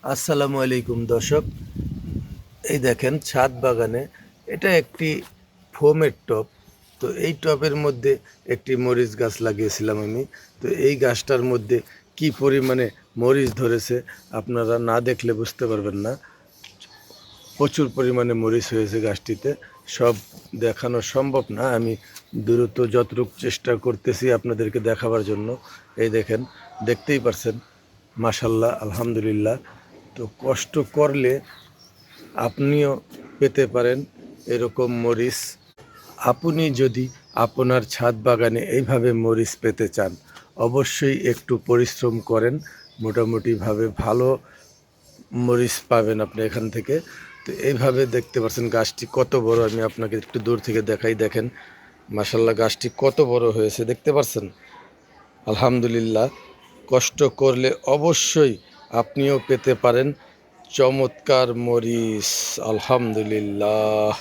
আসসালামু আলাইকুম দর্শক। এই দেখেন ছাদ বাগানে এটা একটি ফোমের টব। তো এই টবের মধ্যে একটি মরিচ গাছ লাগিয়েছিলাম আমি। তো এই গাছটার মধ্যে কি পরিমাণে মরিচ ধরেছে আপনারা না দেখলে বুঝতে পারবেন না। প্রচুর পরিমাণে মরিচ হয়েছে গাছটিতে। সব দেখানো সম্ভব না, আমি দ্রুত যতটুকু চেষ্টা করতেছি আপনাদেরকে দেখাবার জন্য। এই দেখেন, দেখতেই পারছেন, মাশাল্লাহ আলহামদুলিল্লাহ। তো কষ্ট করলে আপনিও পেতে পারেন এরকম মরিচ। আপনি যদি আপনার ছাদ বাগানে এইভাবে মরিচ পেতে চান, অবশ্যই একটু পরিশ্রম করেন, মোটামুটিভাবে ভালো মরিচ পাবেন আপনি এখান থেকে। তো এইভাবে দেখতে পাচ্ছেন গাছটি কত বড়, আমি আপনাকে একটু দূর থেকে দেখাই। দেখেন মাশাল্লাহ, গাছটি কত বড় হয়েছে দেখতে পাচ্ছেন। আলহামদুলিল্লাহ, কষ্ট করলে অবশ্যই আপনিও পেতে পারেন চমৎকার মরিচ। আলহামদুলিল্লাহ।